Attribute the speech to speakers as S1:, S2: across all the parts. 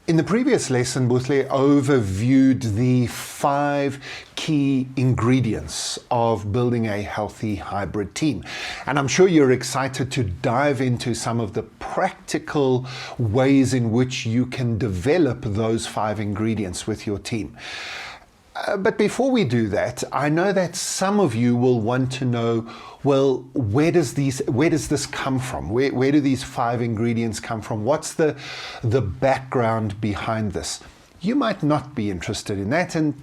S1: In the previous lesson, Buhle overviewed the 5 key ingredients of building a healthy hybrid team. And I'm sure you're excited to dive into some of the practical ways in which you can develop those 5 ingredients with your team. But before we do that, I know that some of you will want to know, well, where does this come from? Where do these 5 ingredients come from? What's the background behind this? You might not be interested in that, and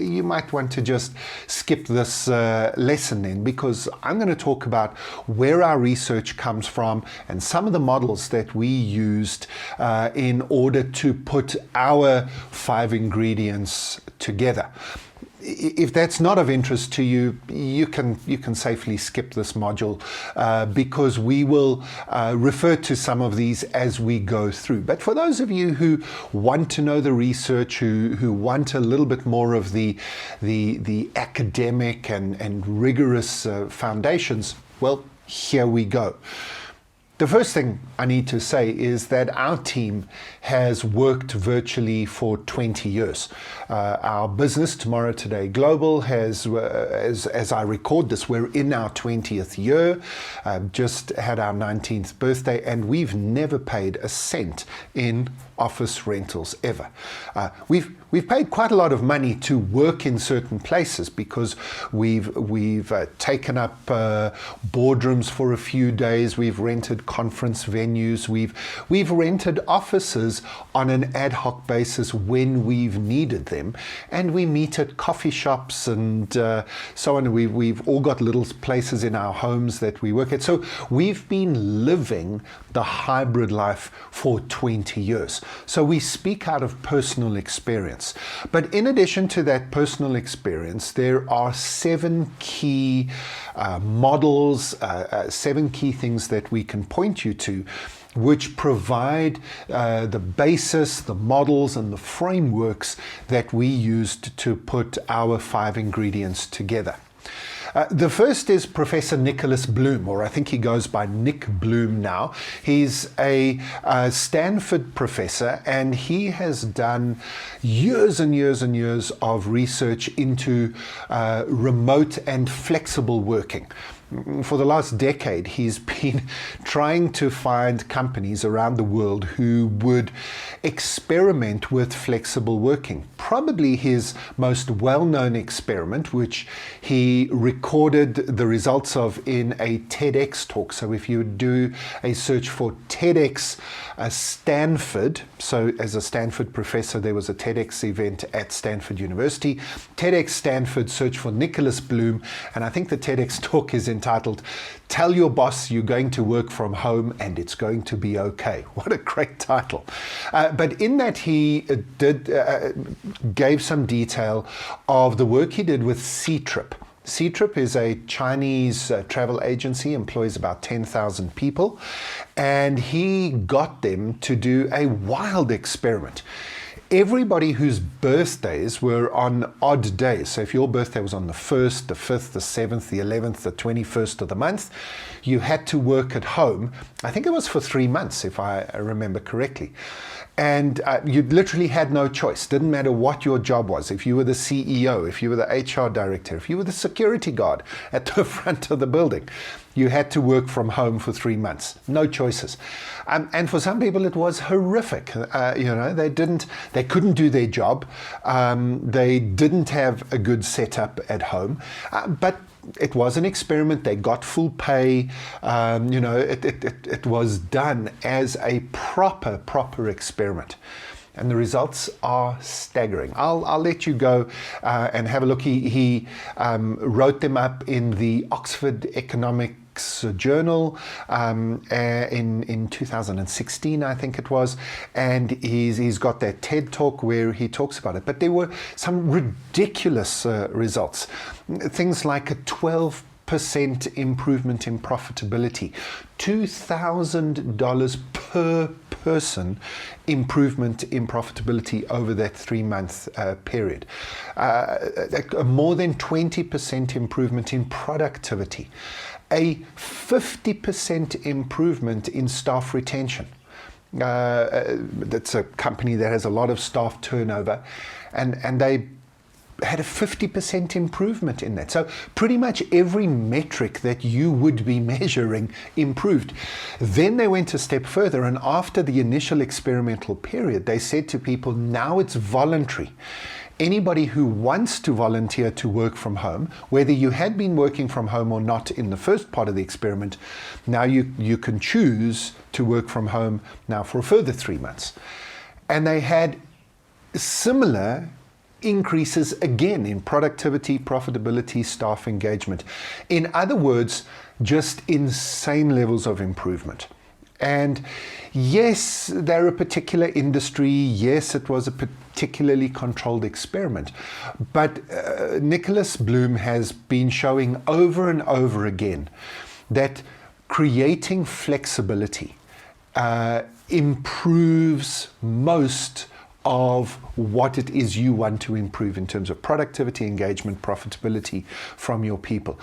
S1: you might want to just skip this lesson then, because I'm going to talk about where our research comes from and some of the models that we used in order to put our 5 ingredients together. If that's not of interest to you, you can safely skip this module because we will refer to some of these as we go through. But for those of you who want to know the research, who want a little bit more of the academic and rigorous foundations, well, here we go. The first thing I need to say is that our team has worked virtually for 20 years. Our business, Tomorrow Today Global, has, as I record this, we're in our 20th year, just had our 19th birthday, and we've never paid a cent in office rentals ever. We've paid quite a lot of money to work in certain places because we've taken up boardrooms for a few days. We've rented conference venues. We've rented offices on an ad hoc basis when we've needed them, and we meet at coffee shops and so on. We've all got little places in our homes that we work at. So we've been living the hybrid life for 20 years. So we speak out of personal experience. But in addition to that personal experience, there are 7 key models, 7 key things that we can point you to, which provide the basis, the models, and the frameworks that we used to put our 5 ingredients together. The first is Professor Nicholas Bloom, or I think he goes by Nick Bloom now. He's a Stanford professor, and he has done years and years and years of research into remote and flexible working. For the last decade, he's been trying to find companies around the world who would experiment with flexible working. Probably his most well-known experiment, which he recorded the results of in a TEDx talk. So if you do a search for TEDx Stanford, so as a Stanford professor, there was a TEDx event at Stanford University. TEDx Stanford, search for Nicholas Bloom, and I think the TEDx talk is entitled, "Tell Your Boss You're Going to Work From Home and It's Going to Be Okay." What a great title. But in that he gave some detail of the work he did with C-Trip. C-Trip is a Chinese travel agency, employs about 10,000 people, and he got them to do a wild experiment. Everybody whose birthdays were on odd days, so if your birthday was on the 1st, the 5th, the 7th, the 11th, the 21st of the month, you had to work at home. I think it was for 3 months, if I remember correctly. And you literally had no choice. Didn't matter what your job was. If you were the CEO, if you were the HR director, if you were the security guard at the front of the building, you had to work from home for 3 months. No choices. And for some people, it was horrific. They couldn't do their job. They didn't have a good setup at home. But it was an experiment. They got full pay. It was done as a proper experiment. And the results are staggering. I'll let you go and have a look. He wrote them up in the Oxford Economics Journal in 2016, I think it was, and he's got that TED talk where he talks about it. But there were some ridiculous results. Things like a 12% improvement in profitability, $2,000 per person improvement in profitability over that 3-month period, more than 20% improvement in productivity, a 50% improvement in staff retention. That's a company that has a lot of staff turnover, and they had a 50% improvement in that. So pretty much every metric that you would be measuring improved. Then they went a step further, and after the initial experimental period, they said to people, now it's voluntary. Anybody who wants to volunteer to work from home, whether you had been working from home or not in the first part of the experiment, now you can choose to work from home now for a further 3 months. And they had similar increases again in productivity, profitability, staff engagement. In other words, just insane levels of improvement. And yes, they're a particular industry. Yes, it was a particularly controlled experiment. But Nicholas Bloom has been showing over and over again that creating flexibility improves most of what it is you want to improve in terms of productivity, engagement, profitability from your people.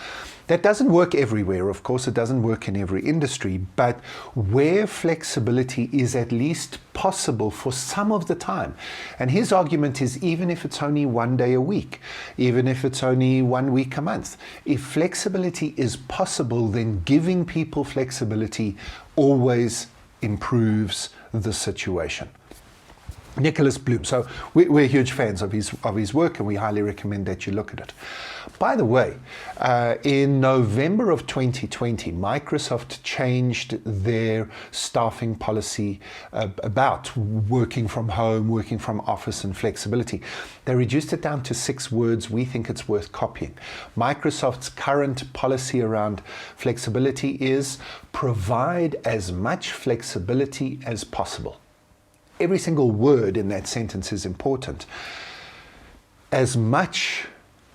S1: That doesn't work everywhere, of course, it doesn't work in every industry, but where flexibility is at least possible for some of the time. And his argument is, even if it's only 1 day a week, even if it's only 1 week a month, if flexibility is possible, then giving people flexibility always improves the situation. Nicholas Bloom. So we're huge fans of his work, and we highly recommend that you look at it. By the way, in November of 2020, Microsoft changed their staffing policy about working from home, working from office, and flexibility. They reduced it down to 6 words. We think it's worth copying. Microsoft's current policy around flexibility is provide as much flexibility as possible. Every single word in that sentence is important. As much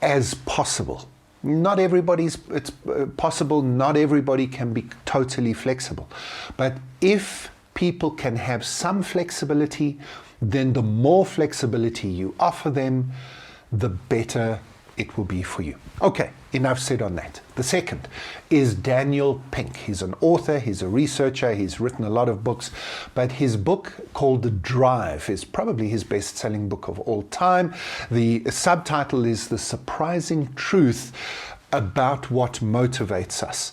S1: as possible. Not everybody's, it's possible, not everybody can be totally flexible. But if people can have some flexibility, then the more flexibility you offer them, the better it will be for you. Okay, enough said on that. The second is Daniel Pink. He's an author, he's a researcher, he's written a lot of books, but his book called The Drive is probably his best-selling book of all time. The subtitle is The Surprising Truth About What Motivates Us.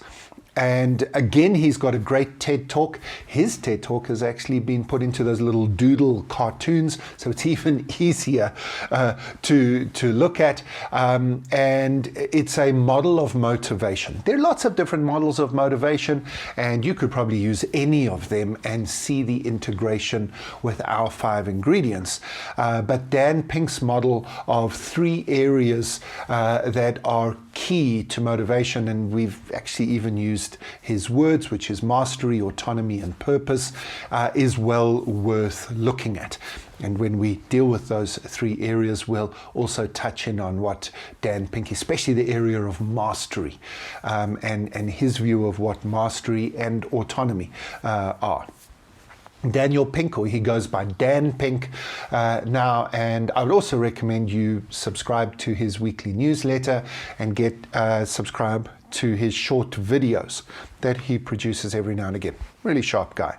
S1: And again, he's got a great TED Talk. His TED Talk has actually been put into those little doodle cartoons, so it's even easier to look at. And it's a model of motivation. There are lots of different models of motivation, and you could probably use any of them and see the integration with our 5 ingredients. But Dan Pink's model of 3 areas that are key to motivation, and we've actually even used his words, which is mastery, autonomy, and purpose, is well worth looking at. And when we deal with those 3 areas, we'll also touch in on what Dan Pink, especially the area of mastery, and his view of what mastery and autonomy are. Daniel Pink, or he goes by Dan Pink now, and I would also recommend you subscribe to his weekly newsletter and get subscribe to his short videos that he produces every now and again. Really sharp guy.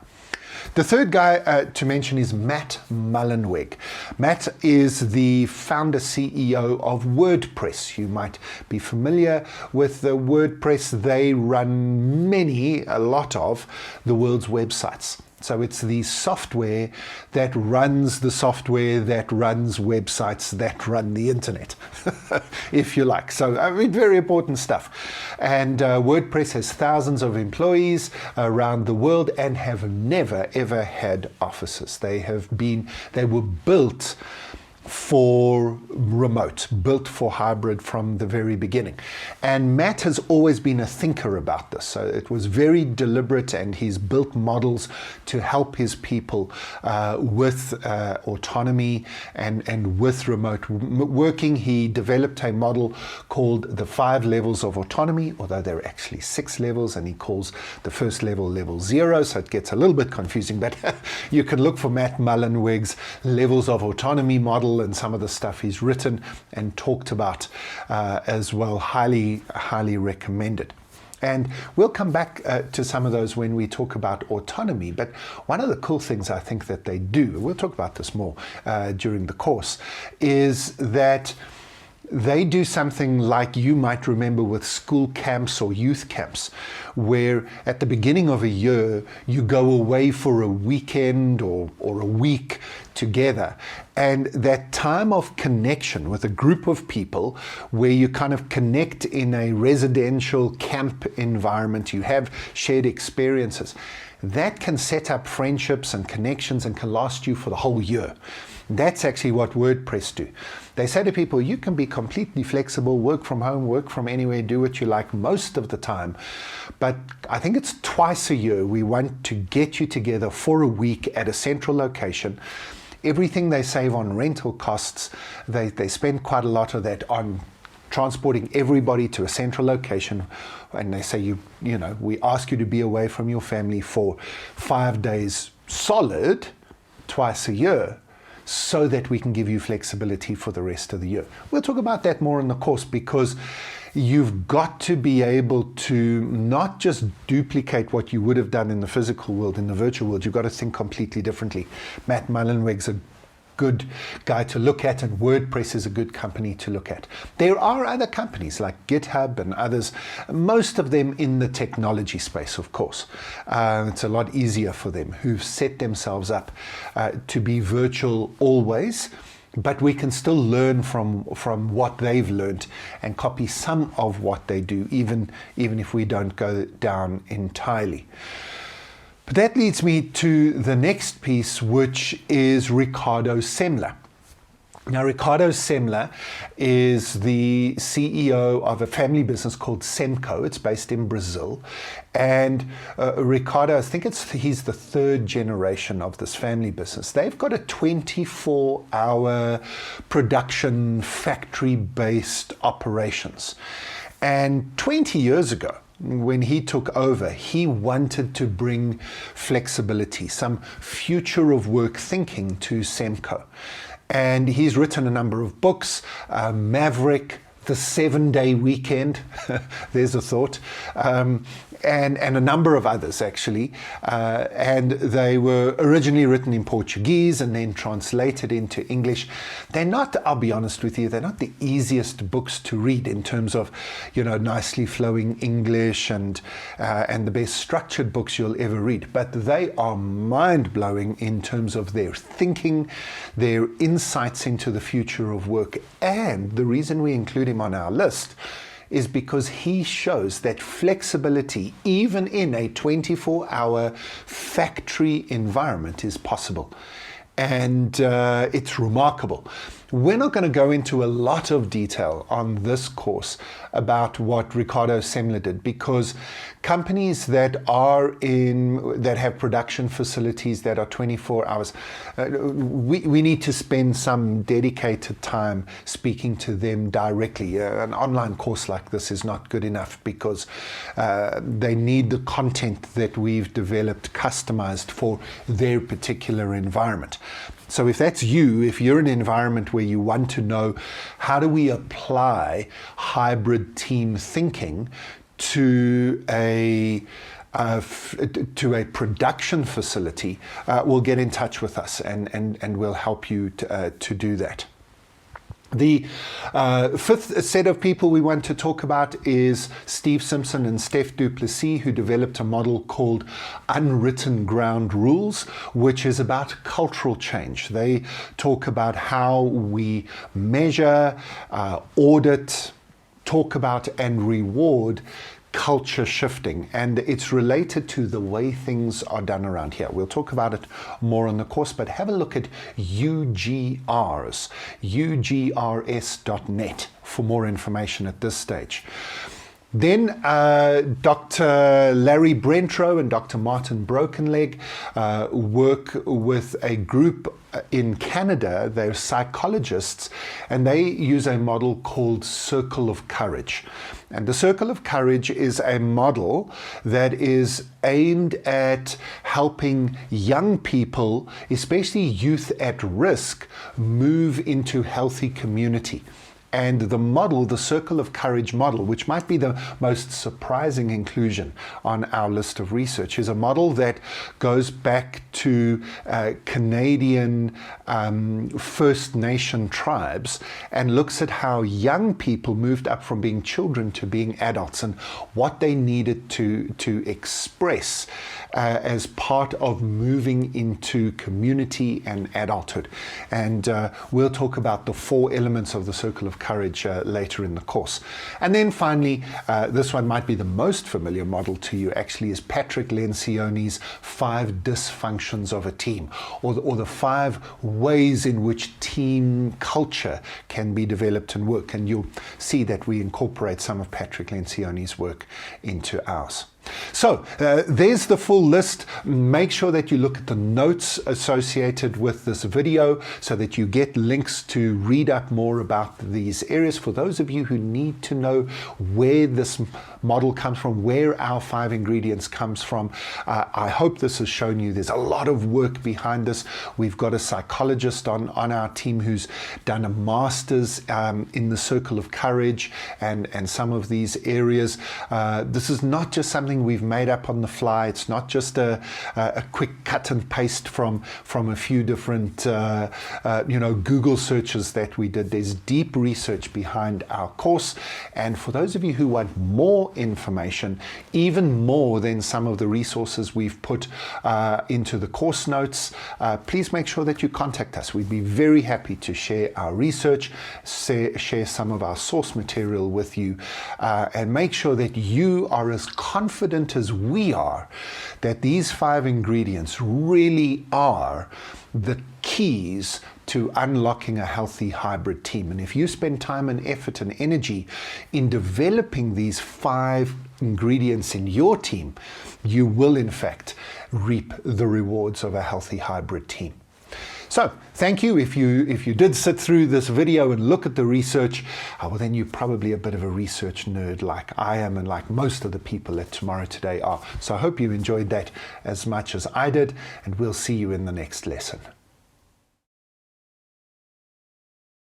S1: The third guy to mention is Matt Mullenweg. Matt is the founder CEO of WordPress. You might be familiar with the WordPress. They run a lot of the world's websites. So it's the software that runs the software that runs websites that run the internet, if you like. So, I mean, very important stuff. And WordPress has thousands of employees around the world and have never, ever had offices. They were built for remote, built for hybrid from the very beginning. And Matt has always been a thinker about this. So it was very deliberate, and he's built models to help his people with autonomy and with remote working. He developed a model called the 5 levels of autonomy, although there are actually 6 levels, and he calls the first level level 0. So it gets a little bit confusing, but you can look for Matt Mullenweg's levels of autonomy model and some of the stuff he's written and talked about as well. Highly recommended. And we'll come back to some of those when we talk about autonomy. But one of the cool things I think that they do, we'll talk about this more during the course, is that they do something like you might remember with school camps or youth camps, where at the beginning of a year, you go away for a weekend or a week together. And that time of connection with a group of people where you kind of connect in a residential camp environment, you have shared experiences, that can set up friendships and connections and can last you for the whole year. That's actually what WordPress do. They say to people, you can be completely flexible, work from home, work from anywhere, do what you like most of the time. But I think it's twice a year we want to get you together for a week at a central location. Everything they save on rental costs, they spend quite a lot of that on transporting everybody to a central location. And they say, we ask you to be away from your family for 5 days solid, twice a year, so that we can give you flexibility for the rest of the year. We'll talk about that more in the course, because you've got to be able to not just duplicate what you would have done in the physical world, in the virtual world. You've got to think completely differently. Matt Mullenweg's a good guy to look at, and WordPress is a good company to look at. There are other companies like GitHub and others, most of them in the technology space, of course. It's a lot easier for them, who've set themselves up to be virtual always, but we can still learn from what they've learned and copy some of what they do, even if we don't go down entirely. But that leads me to the next piece, which is Ricardo Semler. Now, Ricardo Semler is the CEO of a family business called Semco. It's based in Brazil. And Ricardo, I think he's the third generation of this family business. They've got a 24-hour production, factory-based operations. And 20 years ago, when he took over, he wanted to bring flexibility, some future of work thinking to Semco. And he's written a number of books, Maverick, The 7-Day Weekend, there's a thought, and a number of others actually. And they were originally written in Portuguese and then translated into English. They're not, I'll be honest with you, they're not the easiest books to read in terms of, nicely flowing English and the best structured books you'll ever read. But they are mind-blowing in terms of their thinking, their insights into the future of work. And the reason we include him on our list is because he shows that flexibility, even in a 24-hour factory environment, is possible. And it's remarkable. We're not going to go into a lot of detail on this course about what Ricardo Semler did, because companies that have production facilities that are 24 hours, we need to spend some dedicated time speaking to them directly. An online course like this is not good enough, because they need the content that we've developed customized for their particular environment. So if that's you, if you're in an environment where you want to know how do we apply hybrid team thinking to a production facility, we'll get in touch with us and we'll help you to do that. The fifth set of people we want to talk about is Steve Simpson and Steph Duplessis, who developed a model called Unwritten Ground Rules, which is about cultural change. They talk about how we measure, audit, talk about and reward culture shifting, and it's related to the way things are done around here. We'll talk about it more on the course, but have a look at UGRs, ugrs.net for more information at this stage. Then Dr. Larry Brentrow and Dr. Martin Brokenleg work with a group in Canada. They're psychologists, and they use a model called Circle of Courage. And the Circle of Courage is a model that is aimed at helping young people, especially youth at risk, move into healthy community. And the model, the Circle of Courage model, which might be the most surprising inclusion on our list of research, is a model that goes back to Canadian First Nation tribes and looks at how young people moved up from being children to being adults and what they needed to express as part of moving into community and adulthood. And we'll talk about the 4 elements of the Circle of Courage later in the course. And then finally, this one might be the most familiar model to you actually, is Patrick Lencioni's 5 dysfunctions of a team, or the 5 ways in which team culture can be developed and work. And you'll see that we incorporate some of Patrick Lencioni's work into ours. So there's the full list. Make sure that you look at the notes associated with this video so that you get links to read up more about these areas. For those of you who need to know where this model comes from, where our 5 ingredients comes from, I hope this has shown you there's a lot of work behind this. We've got a psychologist on our team who's done a master's in the Circle of Courage and some of these areas. This is not just something we've made up on the fly. It's not just a quick cut and paste from a few different Google searches that we did. There's deep research behind our course, and for those of you who want more information, even more than some of the resources we've put into the course notes, please make sure that you contact us. We'd be very happy to share our research, share some of our source material with you, and make sure that you are as confident as we are that these 5 ingredients really are the keys to unlocking a healthy hybrid team. And if you spend time and effort and energy in developing these 5 ingredients in your team, you will in fact reap the rewards of a healthy hybrid team. So thank you. If you did sit through this video and look at the research, well, then you're probably a bit of a research nerd like I am and like most of the people at Tomorrow Today are. So I hope you enjoyed that as much as I did, and we'll see you in the next lesson.